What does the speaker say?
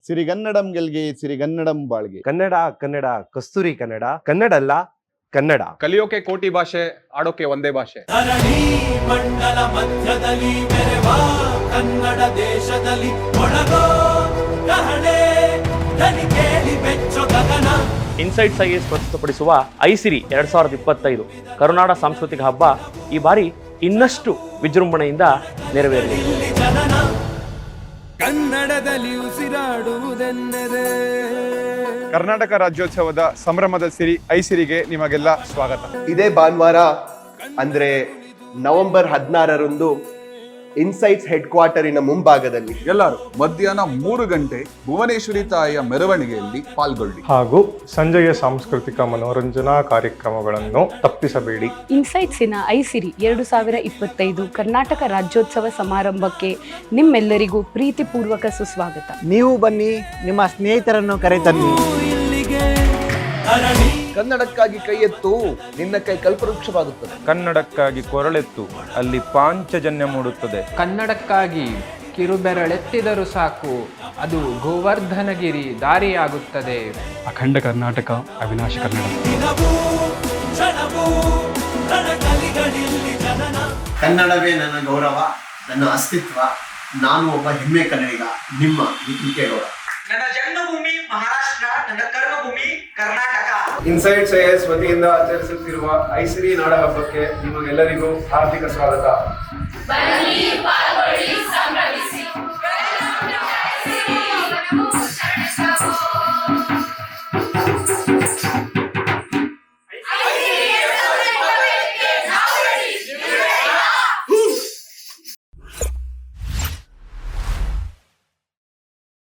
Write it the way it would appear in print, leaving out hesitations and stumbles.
ಸಿರಿಗನ್ನಡಂ ಗೆಲ್ಗೆ ಸಿರಿಗನ್ನಡಂ ಬಾಳ್ಗೆ. ಕನ್ನಡ ಕನ್ನಡ ಕಸ್ತೂರಿ ಕನ್ನಡ, ಕನ್ನಡ ಅಲ್ಲ ಕನ್ನಡ. ಕಲಿಯೋಕೆ ಕೋಟಿ ಭಾಷೆ, ಆಡೋಕೆ ಒಂದೇ ಭಾಷೆ. ಧರಣಿ ಮಂಡಲ ಮಧ್ಯದಲ್ಲಿ ಮೆರೆವ ಕನ್ನಡ ದೇಶದಲ್ಲಿ ಒಳಗೋ ಕಹಳೆ ಧ್ವನಿ ಕೇಳಿ ಬೆಚ್ಚೋ ಗಗನ. ಇನ್ಸೈಟ್ಸ್ ಐಎಎಸ್ ಪ್ರಸ್ತುತಪಡಿಸುವ ಐಸಿರಿ 2025 ಕರುನಾಡ ಸಾಂಸ್ಕೃತಿಕ ಹಬ್ಬ ಈ ಬಾರಿ ಇನ್ನಷ್ಟು ವಿಜೃಂಭಣೆಯಿಂದ ನೆರವೇರಲಿದೆ. ಕನ್ನಡದಲ್ಲಿ ಉಸಿರಾಡುವುದೆಂದರೆ ಕರ್ನಾಟಕ ರಾಜ್ಯೋತ್ಸವದ ಸಂಭ್ರಮದ ಸಿರಿ ಐಸಿರಿಗೆ ನಿಮಗೆಲ್ಲ ಸ್ವಾಗತ. ಇದೇ ಭಾನುವಾರ ಅಂದ್ರೆ ನವೆಂಬರ್ 16ರಂದು ಇನ್ಸೈಟ್ಸ್ ಹೆಡ್ ಕ್ವಾರ್ಟರಿನ ಮುಂಭಾಗದಲ್ಲಿ ಎಲ್ಲರೂ ಮಧ್ಯಾಹ್ನ 3 ಗಂಟೆ ಭುವನೇಶ್ವರಿ ತಾಯಿಯ ಮೆರವಣಿಗೆಯಲ್ಲಿ ಪಾಲ್ಗೊಳ್ಳಿ. ಹಾಗೂ ಸಂಜೆಯ ಸಾಂಸ್ಕೃತಿಕ ಮನೋರಂಜನಾ ಕಾರ್ಯಕ್ರಮಗಳನ್ನು ತಪ್ಪಿಸಬೇಡಿ. ಇನ್ಸೈಟ್ಸಿನ ಐಸಿರಿ 2025 ಕರ್ನಾಟಕ ರಾಜ್ಯೋತ್ಸವ ಸಮಾರಂಭಕ್ಕೆ ನಿಮ್ಮೆಲ್ಲರಿಗೂ ಪ್ರೀತಿಪೂರ್ವಕ ಸುಸ್ವಾಗತ. ನೀವು ಬನ್ನಿ, ನಿಮ್ಮ ಸ್ನೇಹಿತರನ್ನು ಕರೆತನ್ನಿ. ಕನ್ನಡಕ್ಕಾಗಿ ಕೈ ಎತ್ತು, ನಿನ್ನ ಕೈ ಕಲ್ಪವೃಕ್ಷವಾಗುತ್ತದೆ. ಕನ್ನಡಕ್ಕಾಗಿ ಕೊರಳೆತ್ತು, ಅಲ್ಲಿ ಪಾಂಚಜನ್ಯ ಮೂಡುತ್ತದೆ. ಕನ್ನಡಕ್ಕಾಗಿ ಕಿರುಬೆರಳೆತ್ತಿದರೂ ಸಾಕು, ಅದು ಗೋವರ್ಧನಗಿರಿ ದಾರಿಯಾಗುತ್ತದೆ. ಅಖಂಡ ಕರ್ನಾಟಕ, ಅವಿನಾಶ ಕನ್ನಡ. ಕನ್ನಡವೇ ನನ್ನ ಗೌರವ, ನನ್ನ ಅಸ್ತಿತ್ವ. ನಾನು ಒಬ್ಬ ಹೆಮ್ಮೆ ಕನ್ನಡಿಗ, ನಿಮ್ಮ ಗೌರವ. ನನ್ನ ಜನ್ಮಭೂಮಿ ಮಹಾರಾಷ್ಟ್ರ, ನನ್ನ ಕರ್ಮಭೂಮಿ ಕರ್ನಾಟಕ. ಇನ್ಸೈಟ್ಸ್ ಐಎಎಸ್ ವತಿಯಿಂದ ಆಚರಿಸುತ್ತಿರುವ ಐಸಿರಿ ನಾಡ ಹಬ್ಬಕ್ಕೆ ನಿಮಗೆಲ್ಲರಿಗೂ ಹಾರ್ದಿಕ ಸ್ವಾಗತ.